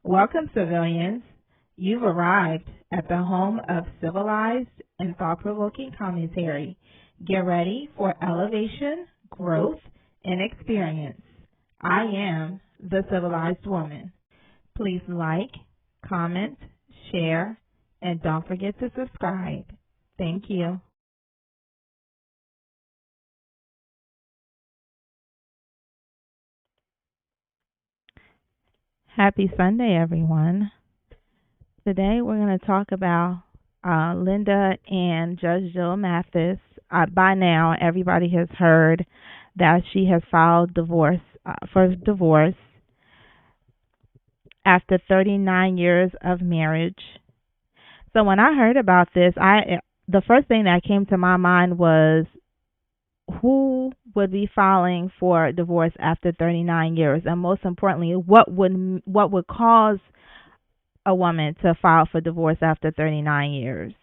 Welcome, civilians. You've arrived at the home of civilized and thought provoking commentary. Get ready for elevation, growth, and experience. I am the civilized woman. Please like, comment, share, and don't forget to subscribe. Thank you. Happy Sunday, everyone. Today we're going to talk about Linda and Judge Greg Mathis. By now, everybody has heard that she has filed for divorce after 39 years of marriage. So when I heard about this, the first thing that came to my mind was, who would be filing for divorce after 39 years, and most importantly, what would cause a woman to file for divorce after 39 years?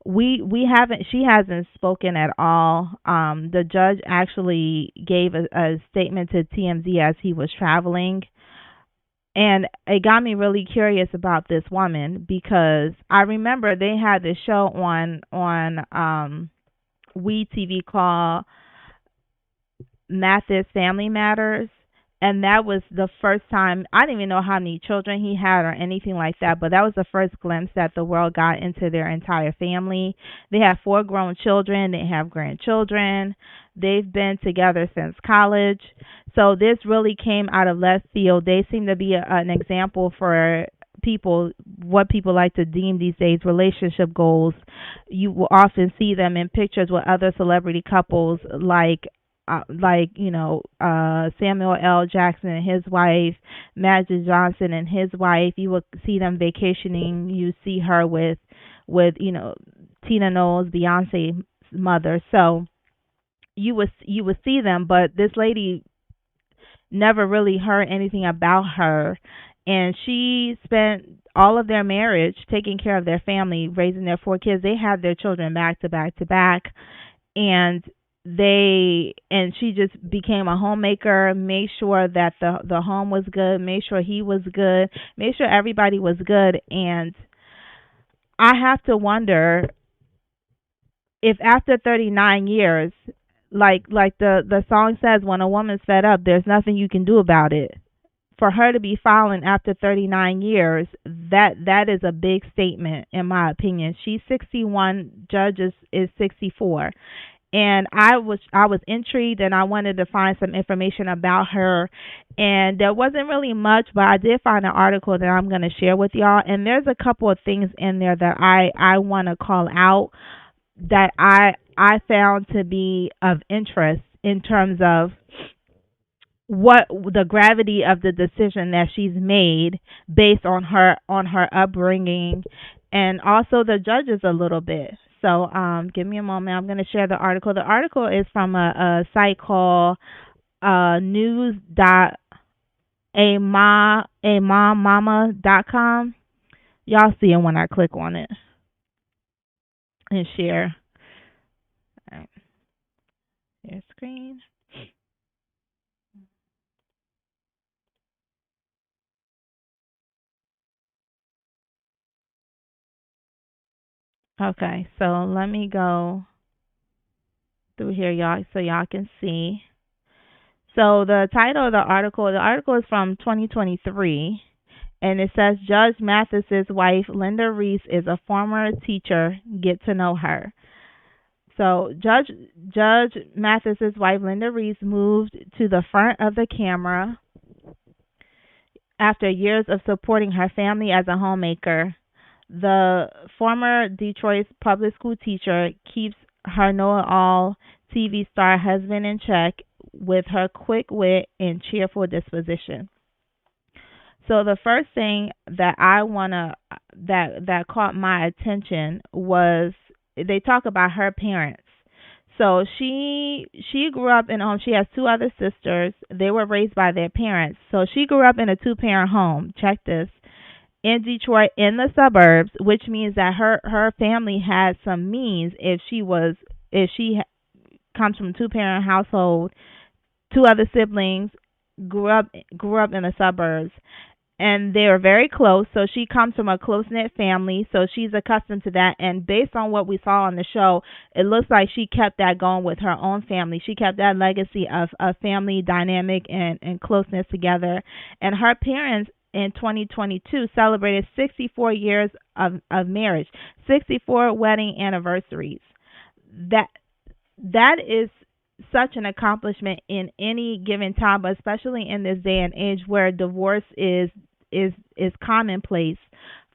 She hasn't spoken at all. The judge actually gave a statement to TMZ as he was traveling, and it got me really curious about this woman, because I remember they had this show on We TV called Mathis Family Matters, and that was the first time. I didn't even know how many children he had or anything like that, but that was the first glimpse that the world got into their entire family. They have 4 grown children. They have grandchildren. They've been together since college. So this really came out of left field. They seem to be an example for what people like to deem these days relationship goals. You will often see them in pictures with other celebrity couples, like Samuel L. Jackson and his wife, Magic Johnson and his wife. You will see them vacationing. You see her with Tina Knowles, Beyonce's mother. So you would see them, but this lady, never really heard anything about her. And she spent all of their marriage taking care of their family, raising their 4 kids. They had their children back to back to back. And she just became a homemaker, made sure that the home was good, made sure he was good, made sure everybody was good. And I have to wonder if after 39 years, like the song says, when a woman's fed up, there's nothing you can do about it. For her to be filing after 39 years, that is a big statement, in my opinion. She's 61, Judge is 64. And I was intrigued, and I wanted to find some information about her. And there wasn't really much, but I did find an article that I'm going to share with y'all. And there's a couple of things in there that I want to call out that I found to be of interest in terms of what the gravity of the decision that she's made based on her upbringing, and also the judges a little bit. So give me a moment. I'm going to share the article. The article is from a site called news.amomama.com. Y'all see it when I click on it and share. All right. Share screen. Okay, so let me go through here, y'all, so y'all can see. So the title of the article is from 2023, and it says, Judge Mathis's wife, Linda Reese, is a former teacher. Get to know her. So Judge Mathis's wife, Linda Reese, moved to the front of the camera after years of supporting her family as a homemaker. The former Detroit public school teacher keeps her know-it-all TV star husband in check with her quick wit and cheerful disposition. So the first thing that that caught my attention was they talk about her parents. So she grew up in a home. She has 2 other sisters. They were raised by their parents. So she grew up in a 2-parent home. Check this. In Detroit, in the suburbs, which means that her family had some means. If she comes from a 2-parent household, 2 other siblings, grew up in the suburbs, and they are very close. So she comes from a close knit family, so she's accustomed to that. And based on what we saw on the show, it looks like she kept that going with her own family. She kept that legacy of family dynamic and closeness together. And her parents in 2022 celebrated 64 years of marriage, 64 wedding anniversaries. That that is such an accomplishment in any given time, but especially in this day and age where divorce is commonplace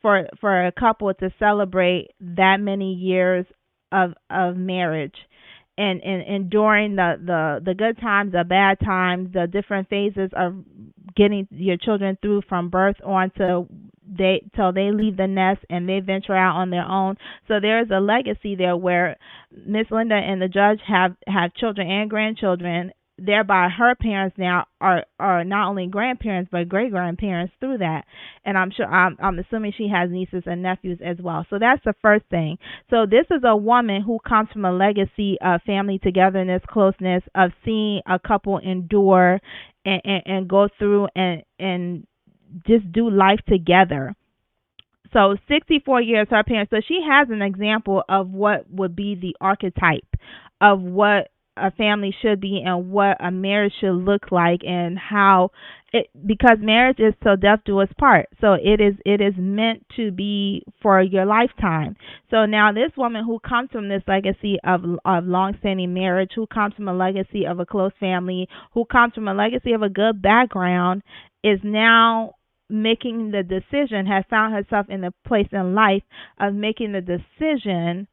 for a couple to celebrate that many years of marriage and during the good times, the bad times, the different phases of getting your children through from birth on to they till they leave the nest and they venture out on their own. So there's a legacy there where Miss Linda and the judge have children and grandchildren. Thereby, her parents now are not only grandparents but great grandparents through that. And I'm assuming she has nieces and nephews as well. So that's the first thing. So this is a woman who comes from a legacy of family togetherness, closeness, of seeing a couple endure and go through and just do life together. So 64 years her parents. So she has an example of what would be the archetype of what a family should be and what a marriage should look like and how it, because marriage is till death do us part. So it is meant to be for your lifetime. So now this woman who comes from this legacy of long-standing marriage, who comes from a legacy of a close family, who comes from a legacy of a good background, is now making the decision, has found herself in a place in life of making the decision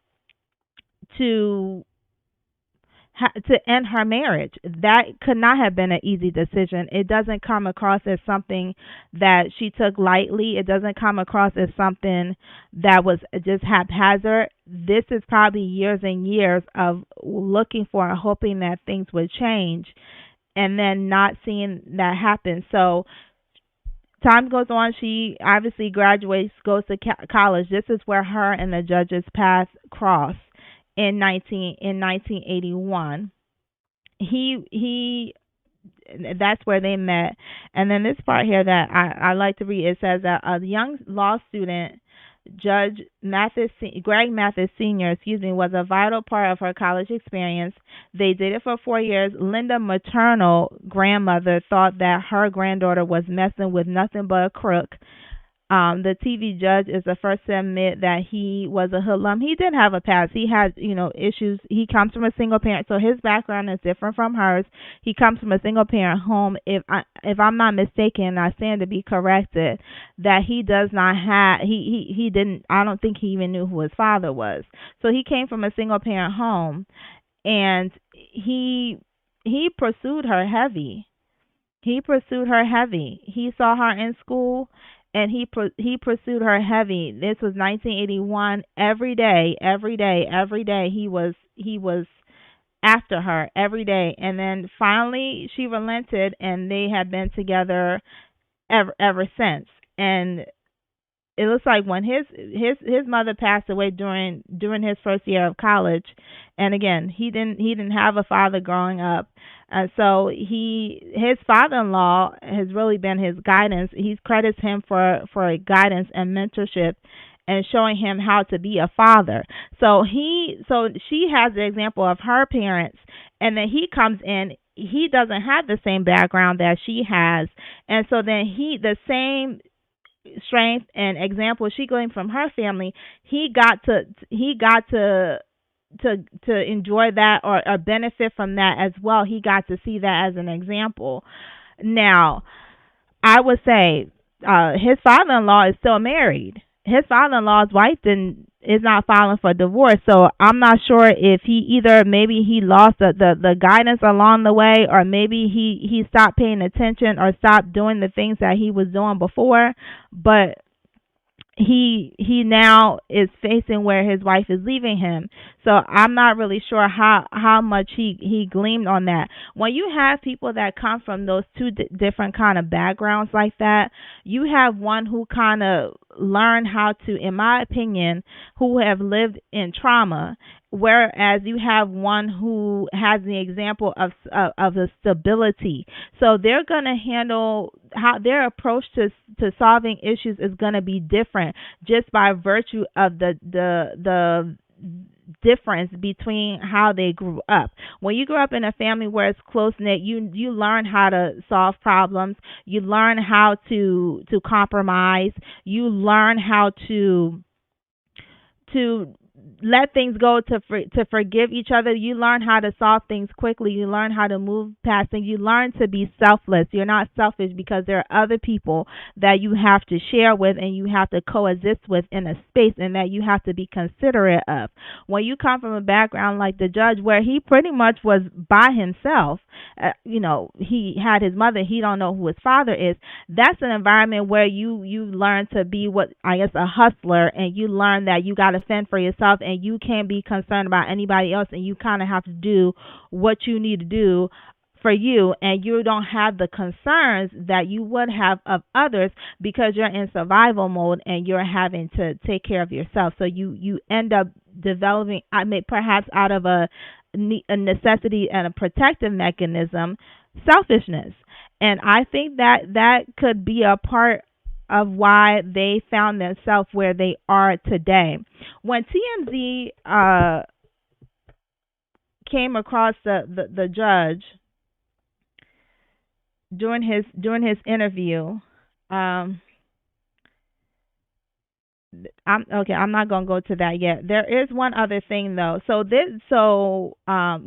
to to end her marriage. That could not have been an easy decision. It doesn't come across as something that she took lightly. It doesn't come across as something that was just haphazard. This is probably years and years of looking for and hoping that things would change and then not seeing that happen. So time goes on. She obviously graduates, goes to college. This is where her and the judge's path cross in 1981. He That's where they met. And then this part here that I like to read, it says that a young law student, Judge Mathis, Greg Mathis Sr., was a vital part of her college experience. They dated for 4 years. Linda's maternal grandmother thought that her granddaughter was messing with nothing but a crook. The TV judge is the first to admit that he was a hoodlum. He did have a past. He had, issues. He comes from a single parent, so his background is different from hers. He comes from a single parent home. If I'm not mistaken, I stand to be corrected, that he does not have. He didn't. I don't think he even knew who his father was. So he came from a single parent home, and he pursued her heavy. He pursued her heavy. He saw her in school, and he pursued her heavy. This was 1981. Every day, he was after her every day. And then finally, she relented, and they have been together ever since. And it looks like when his mother passed away during his first year of college, and again he didn't have a father growing up, and so his father-in-law has really been his guidance. He credits him for guidance and mentorship and showing him how to be a father. So she has the example of her parents, and then he comes in. He doesn't have the same background that she has, and so then the same strength and example she gleaned from her family, he got to enjoy that or benefit from that as well. He got to see that as an example. Now, I would say his father-in-law is still married. His father-in-law's wife is not filing for divorce, so I'm not sure if maybe he lost the guidance along the way, or maybe he stopped paying attention or stopped doing the things that he was doing before. But he now is facing where his wife is leaving him. So I'm not really sure how much he gleamed on that. When you have people that come from those two different kind of backgrounds like that, you have one who kind of learn how to, in my opinion, who have lived in trauma whereas you have one who has the example of the stability. So they're going to handle how their approach to solving issues is going to be different just by virtue of the difference between how they grew up. When you grow up in a family where it's close knit, you learn how to solve problems, you learn how to compromise, you learn how to let things go, to forgive each other. You learn how to solve things quickly. You learn how to move past things. You learn to be selfless. You're not selfish because there are other people that you have to share with and you have to coexist with in a space, and that you have to be considerate of. When you come from a background like the judge, where he pretty much was by himself, he had his mother. He don't know who his father is. That's an environment where you learn to be, what I guess, a hustler, and you learn that you got to fend for yourself and you can't be concerned about anybody else, and you kind of have to do what you need to do for you, and you don't have the concerns that you would have of others because you're in survival mode and you're having to take care of yourself. So you end up developing, I mean, perhaps out of a necessity and a protective mechanism, selfishness. And I think that could be a part of why they found themselves where they are today. When TMZ came across the judge during his interview, I'm not gonna go to that yet. There is one other thing though. Okay. I'm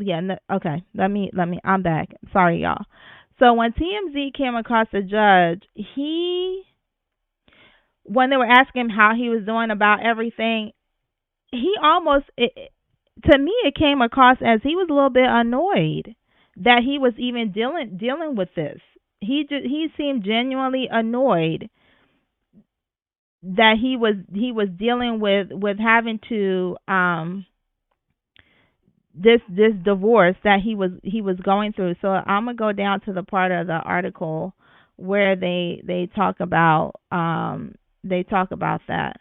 back. Sorry, y'all. So when TMZ came across the judge, when they were asking him how he was doing about everything, he almost, to me, it came across as he was a little bit annoyed that he was even dealing with this. He seemed genuinely annoyed that he was dealing with having to this divorce that he was going through. So I'm gonna go down to the part of the article where they talk about that.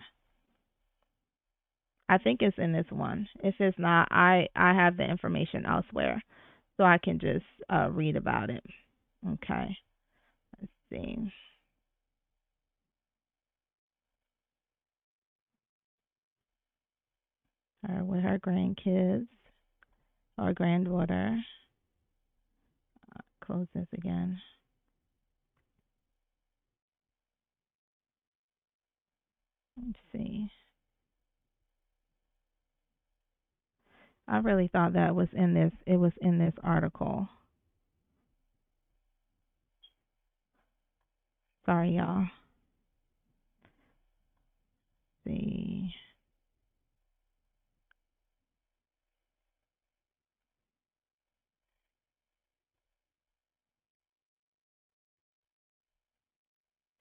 I think it's in this one. If it's not, I have the information elsewhere, so I can just read about it. Okay, let's see. Her with her grandkids or granddaughter. Close this again. Let's see. I really thought that was in this. It was in this article. Sorry, y'all. Let's see.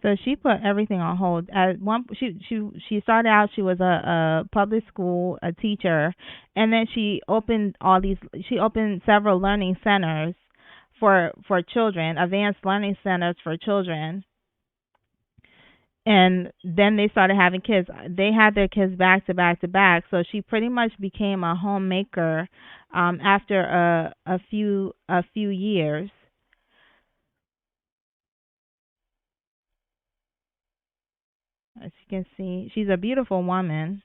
So she put everything on hold. At one, she started out. She was a public school a teacher, and then she opened all these. She opened several learning centers for children, advanced learning centers for children. And then they started having kids. They had their kids back to back to back. So she pretty much became a homemaker after a few years. As you can see, she's a beautiful woman.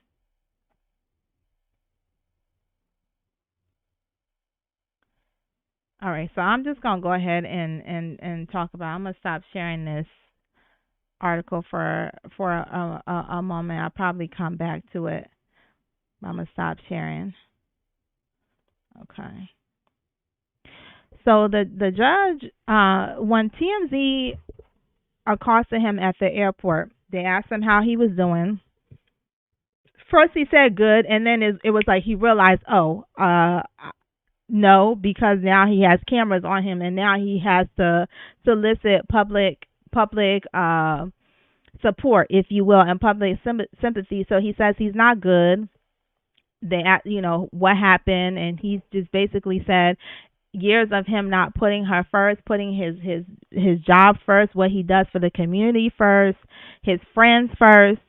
All right, so I'm just gonna go ahead and talk about. I'm gonna stop sharing this article for a moment. I'll probably come back to it. I'm gonna stop sharing. Okay. So the judge, when TMZ accosted him at the airport, they asked him how he was doing. First he said good, and then it was like he realized, no, because now he has cameras on him, and now he has to solicit public support, if you will, and public sympathy. So he says he's not good. They asked, what happened, and he just basically said years of him not putting her first, putting his job first, what he does for the community first, his friends first,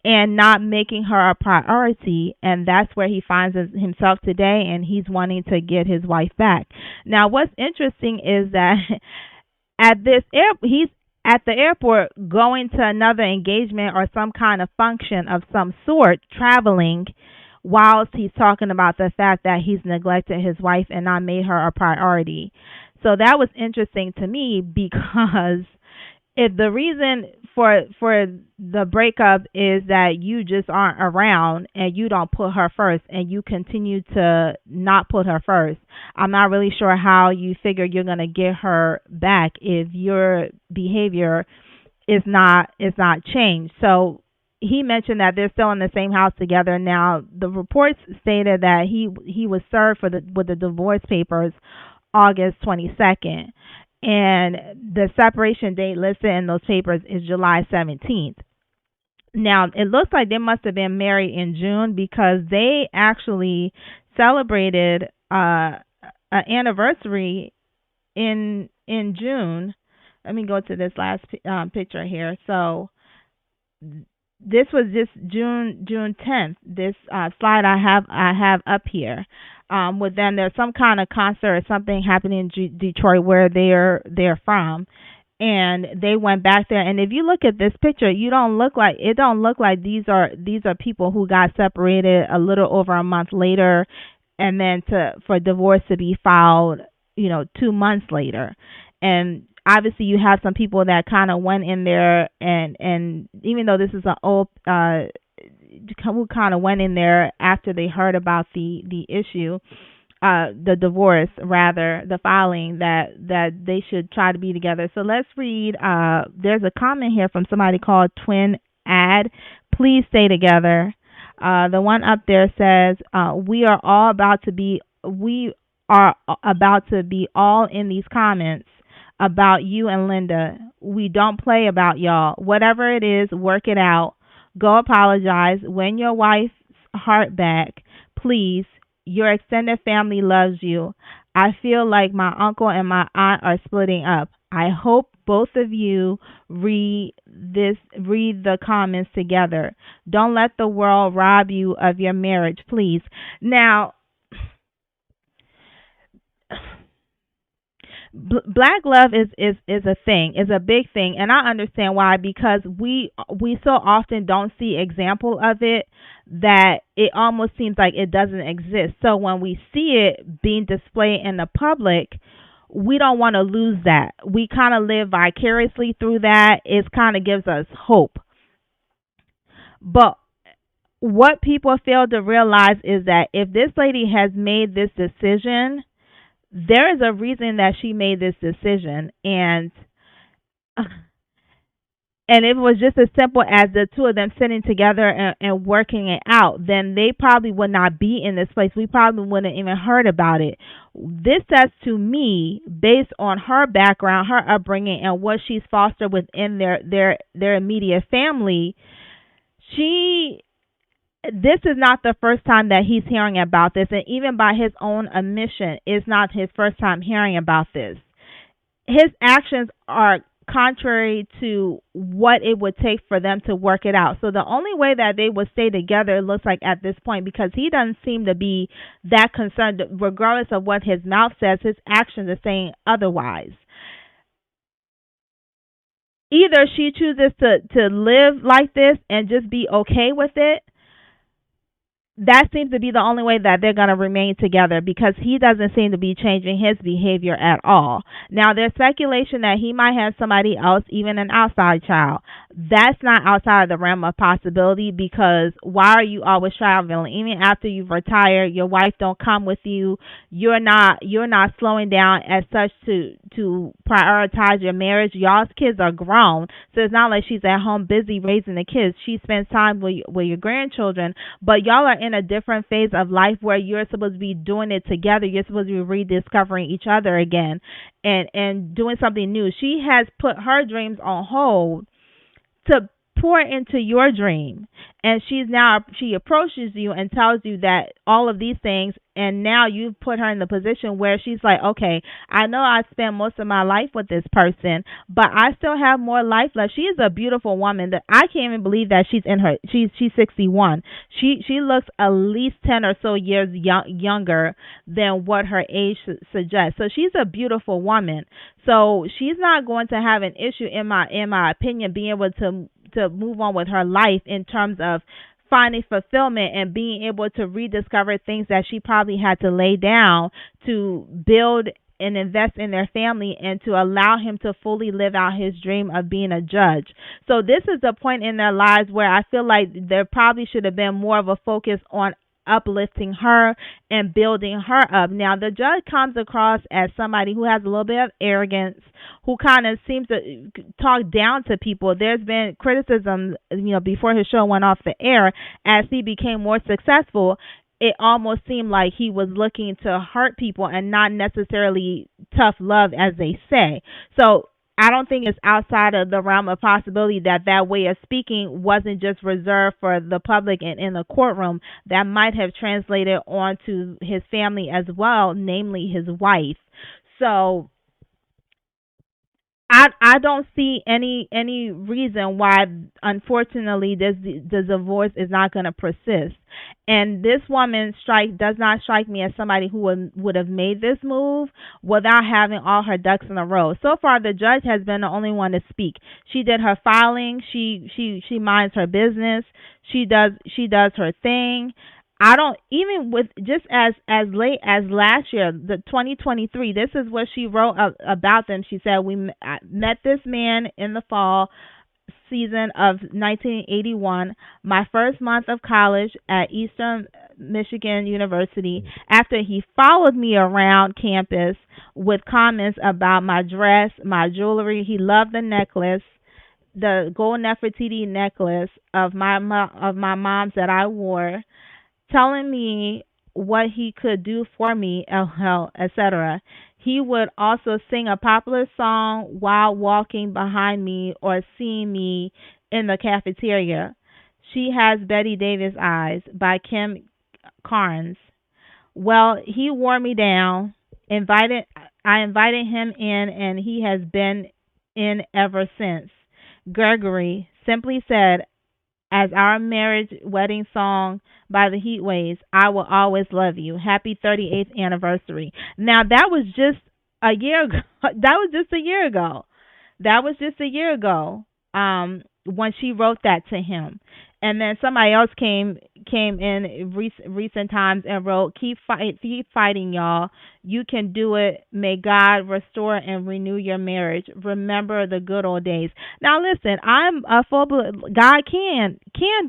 and not making her a priority, and that's where he finds himself today, and he's wanting to get his wife back. Now what's interesting is that he's at the airport going to another engagement or some kind of function of some sort, traveling, whilst he's talking about the fact that he's neglected his wife and not made her a priority. So that was interesting to me, because if the reason for the breakup is that you just aren't around and you don't put her first and you continue to not put her first, I'm not really sure how you figure you're going to get her back if your behavior is not changed. So he mentioned that they're still in the same house together. Now the reports stated that he was served with the divorce papers August 22nd, and the separation date listed in those papers is July 17th. Now, it looks like they must have been married in June, because they actually celebrated an anniversary in June. Let me go to this last picture here. So this was just June 10th. This slide I have up here. With them, there's some kind of concert or something happening in Detroit, where they're from, and they went back there. And if you look at this picture, it don't look like these are people who got separated a little over a month later, and then for divorce to be filed, 2 months later. And obviously you have some people that kind of went in there, and even though this is an old who kind of went in there after they heard about the issue, the divorce, rather, the filing, that they should try to be together. So let's read. There's a comment here from somebody called Twin Ad. Please stay together. The one up there says, we are about to be all in these comments about you and Linda. We don't play about y'all. Whatever it is, work it out. Go apologize. Win your wife's heart back, please. Your extended family loves you. I feel like my uncle and my aunt are splitting up. I hope both of you read the comments together. Don't let the world rob you of your marriage, please. Now, black love is a thing, is a big thing, and I understand why, because we so often don't see example of it, that it almost seems like it doesn't exist. So when we see it being displayed in the public, we don't want to lose that. We kind of live vicariously through that. It kind of gives us hope. But what people fail to realize is that if this lady has made this decision, there is a reason that she made this decision, and if it was just as simple as the two of them sitting together and working it out, then they probably would not be in this place. We probably wouldn't even heard about it. This says to me, based on her background, her upbringing, and what she's fostered within their immediate family, this is not the first time that he's hearing about this, and even by his own admission, it's not his first time hearing about this. His actions are contrary to what it would take for them to work it out. So the only way that they would stay together, it looks like at this point, because he doesn't seem to be that concerned, regardless of what his mouth says, his actions are saying otherwise. Either she chooses to live like this and just be okay with it. That seems to be the only way that they're going to remain together, because he doesn't seem to be changing his behavior at all. Now, there's speculation that he might have somebody else, even an outside child. That's not outside of the realm of possibility, because why are you always traveling? Even after you've retired, your wife don't come with you. You're not slowing down as such to prioritize your marriage. Y'all's kids are grown, so it's not like she's at home busy raising the kids. She spends time with your grandchildren, but y'all are in a different phase of life where you're supposed to be doing it together. You're supposed to be rediscovering each other again and doing something new. She has put her dreams on hold to pour into your dream. and she approaches you and tells you that all of these things, and now you've put her in the position where she's like, okay, I know I spent most of my life with this person, but I still have more life left. She is a beautiful woman that I can't even believe that she's 61. She looks at least 10 or so years younger than what her age suggests. So she's a beautiful woman. So she's not going to have an issue, in my opinion, being able to move on with her life in terms of finding fulfillment and being able to rediscover things that she probably had to lay down to build and invest in their family and to allow him to fully live out his dream of being a judge. So this is the point in their lives where I feel like there probably should have been more of a focus on uplifting her and building her up. Now, the judge comes across as somebody who has a little bit of arrogance, who kind of seems to talk down to people. There's been criticism, before his show went off the air, as he became more successful. It almost seemed like he was looking to hurt people and not necessarily tough love, as they say. So I don't think it's outside of the realm of possibility that that way of speaking wasn't just reserved for the public and in the courtroom. That might have translated onto his family as well, namely his wife. So I don't see any reason why, unfortunately, the divorce is not going to persist. And this woman does not strike me as somebody who would have made this move without having all her ducks in a row. So far, the judge has been the only one to speak. She did her filing. She minds her business. She does her thing. I don't, even with just as late as last year, the 2023. This is what she wrote about them. She said, I met this man in the fall season of 1981, my first month of college at Eastern Michigan University. After he followed me around campus with comments about my dress, my jewelry. He loved the necklace, the gold Nefertiti necklace of my mom's that I wore, telling me what he could do for me, etc. He would also sing a popular song while walking behind me or seeing me in the cafeteria. She Has Betty Davis Eyes by Kim Carnes. Well, he wore me down. I invited him in, and he has been in ever since. Gregory simply said, as our marriage wedding song by the Heatwaves, I Will Always Love You. Happy 38th anniversary. Now, that was just a year ago. That was just a year ago. When she wrote that to him. And then somebody else came in recent times and wrote, keep fighting, y'all. You can do it. May God restore and renew your marriage. Remember the good old days. Now listen, I'm a full God can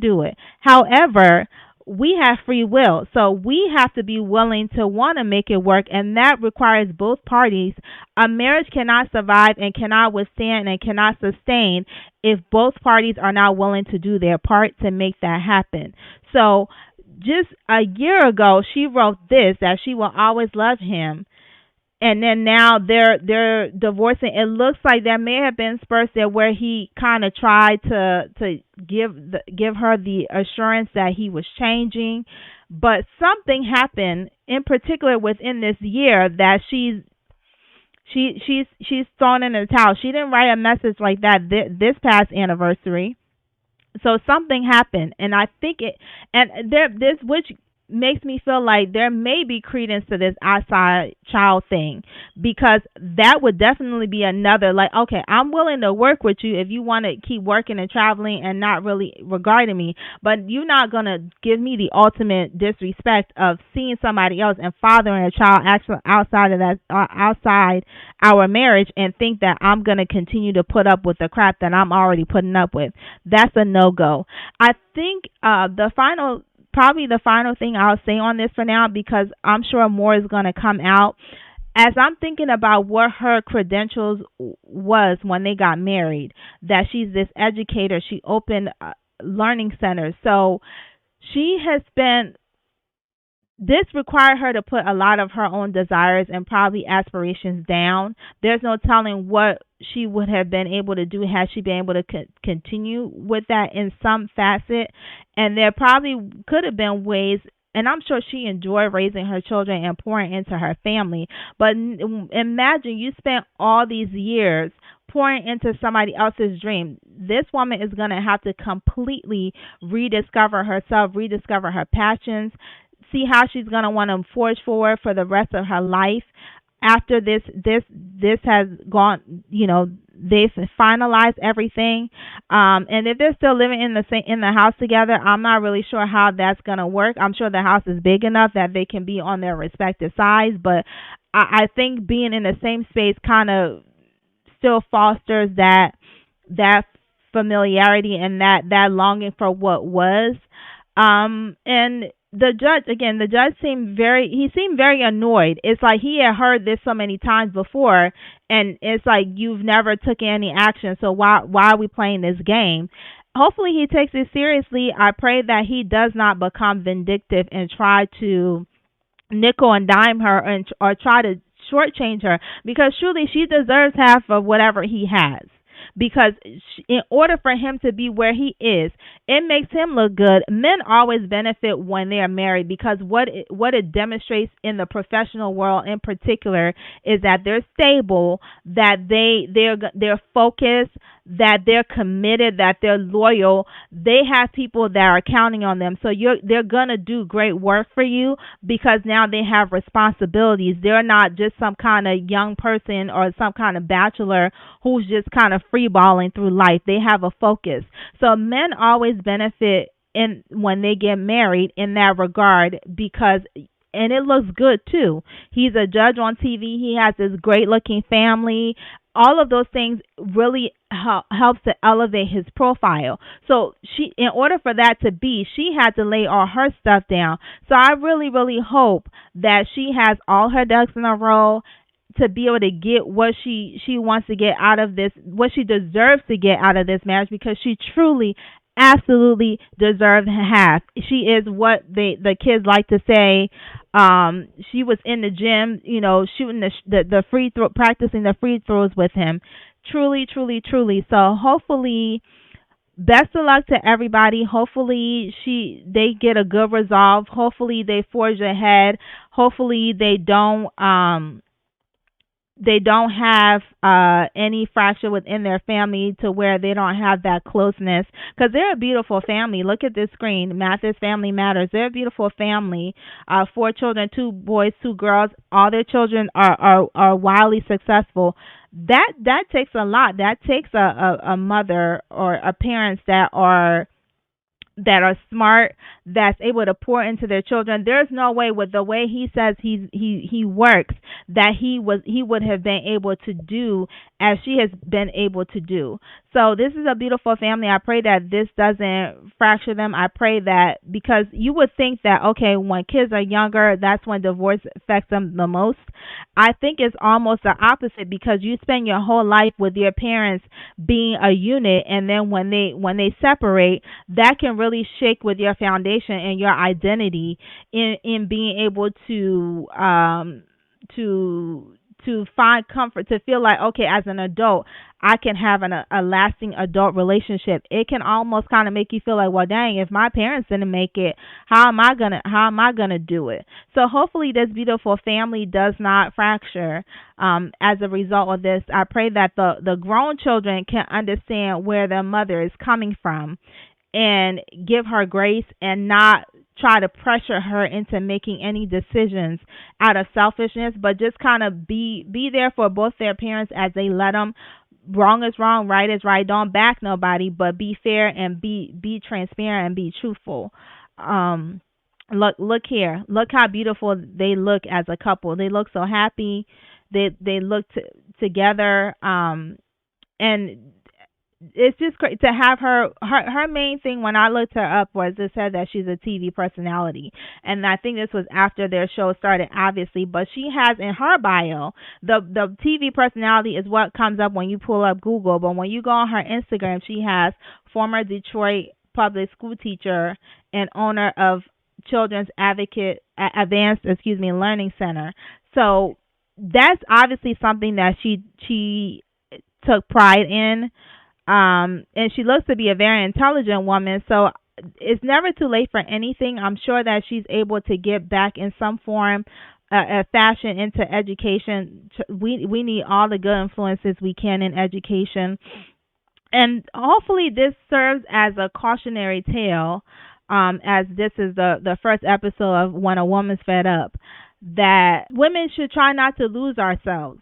do it. However, we have free will, so we have to be willing to want to make it work, and that requires both parties. A marriage cannot survive and cannot withstand and cannot sustain if both parties are not willing to do their part to make that happen. So just a year ago, she wrote this, that she will always love him. And then now they're divorcing. It looks like there may have been spurts there where he kind of tried to give her the assurance that he was changing, but something happened in particular within this year that she's thrown in the towel. She didn't write a message like that this past anniversary. So something happened, and I think this which makes me feel like there may be credence to this outside child thing, because that would definitely be another, like, okay, I'm willing to work with you if you want to keep working and traveling and not really regarding me, but you're not going to give me the ultimate disrespect of seeing somebody else and fathering a child actually outside our marriage and think that I'm going to continue to put up with the crap that I'm already putting up with. That's a no-go. I think probably the final thing I'll say on this for now, because I'm sure more is going to come out. As I'm thinking about what her credentials was when they got married, that she's this educator, she opened learning centers. So she has spent, this required her to put a lot of her own desires and probably aspirations down. There's no telling what she would have been able to do had she been able to continue with that in some facet. And there probably could have been ways, and I'm sure she enjoyed raising her children and pouring into her family. But imagine you spent all these years pouring into somebody else's dream. This woman is going to have to completely rediscover herself, rediscover her passions, see how she's going to want to forge forward for the rest of her life after this has gone, they've finalized everything. And if they're still living in the house together, I'm not really sure how that's gonna work. I'm sure the house is big enough that they can be on their respective sides, but I think being in the same space kind of still fosters that familiarity and that longing for what was. And the judge seemed very annoyed. It's like he had heard this so many times before, and it's like you've never took any action, so why are we playing this game? Hopefully he takes it seriously. I pray that he does not become vindictive and try to nickel and dime her or try to shortchange her, because truly she deserves half of whatever he has. Because in order for him to be where he is, it makes him look good. Men always benefit when they are married, because what it demonstrates in the professional world in particular is that they're stable, that they're focused, that they're committed, that they're loyal. They have people that are counting on them. So they're gonna do great work for you, because now they have responsibilities. They're not just some kind of young person or some kind of bachelor who's just kind of free balling through life. They have a focus. So men always benefit in when they get married in that regard, because and it looks good too. He's a judge on TV. He has this great looking family. All of those things really helps to elevate his profile. So in order for that to be, she had to lay all her stuff down. So I really, really hope that she has all her ducks in a row to be able to get what she wants to get out of this, what she deserves to get out of this marriage, because she truly, absolutely deserves half. She is what the kids like to say. She was in the gym, shooting the free throw, practicing the free throws with him. Truly, truly, truly. So hopefully, best of luck to everybody. Hopefully they get a good resolve. Hopefully they forge ahead. Hopefully they don't have any fracture within their family to where they don't have that closeness, because they're a beautiful family. Look at this screen. Mathis Family Matters. They're a beautiful family. 4 children, 2 boys, 2 girls. All their children are wildly successful. That takes a lot. That takes a mother or a parents that are smart, that's able to pour into their children. There's no way, with the way he says he works, that he would have been able to do as she has been able to do. So this is a beautiful family. I pray that this doesn't fracture them. I pray that, because you would think that, okay, when kids are younger, that's when divorce affects them the most. I think it's almost the opposite, because you spend your whole life with your parents being a unit, and then when they separate, that can really shake with your foundation and your identity in being able to find comfort, to feel like, okay, as an adult, I can have a lasting adult relationship. It can almost kind of make you feel like, well, dang, if my parents didn't make it, how am I gonna do it? So hopefully this beautiful family does not fracture as a result of this. I pray that the grown children can understand where their mother is coming from and give her grace, and not try to pressure her into making any decisions out of selfishness, but just kind of be there for both their parents as they let them. Wrong is wrong, right is right. Don't back nobody, but be fair and be transparent and be truthful. Look here. Look how beautiful they look as a couple. They look so happy. They look together. And it's just great to have her main thing when I looked her up was it said that she's a TV personality, and I think this was after their show started, obviously, but she has in her bio the TV personality is what comes up when you pull up Google, but when you go on her Instagram, she has former Detroit public school teacher and owner of Children's Advanced Learning Center. So that's obviously something that she took pride in. And she looks to be a very intelligent woman. So it's never too late for anything. I'm sure that she's able to get back in some form, fashion into education. We need all the good influences we can in education, and hopefully this serves as a cautionary tale. As this is the first episode of When a Woman's Fed Up, that women should try not to lose ourselves,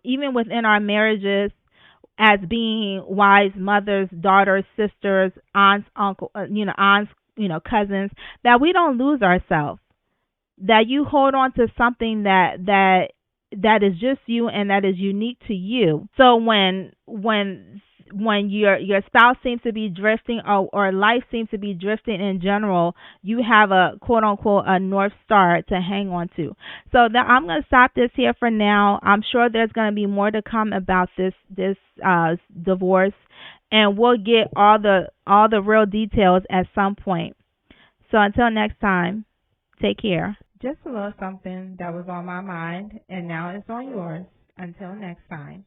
even within our marriages, as being wives, mothers, daughters, sisters, aunts, uncle, aunts, cousins, that we don't lose ourselves, that you hold on to something that is just you and that is unique to you. So when your spouse seems to be drifting, or life seems to be drifting in general, you have a quote unquote a north star to hang on to. So that I'm going to stop this here for now. I'm sure there's going to be more to come about this divorce, and we'll get all the real details at some point. So until next time, take care. Just a little something that was on my mind, and now it's on yours. Until next time.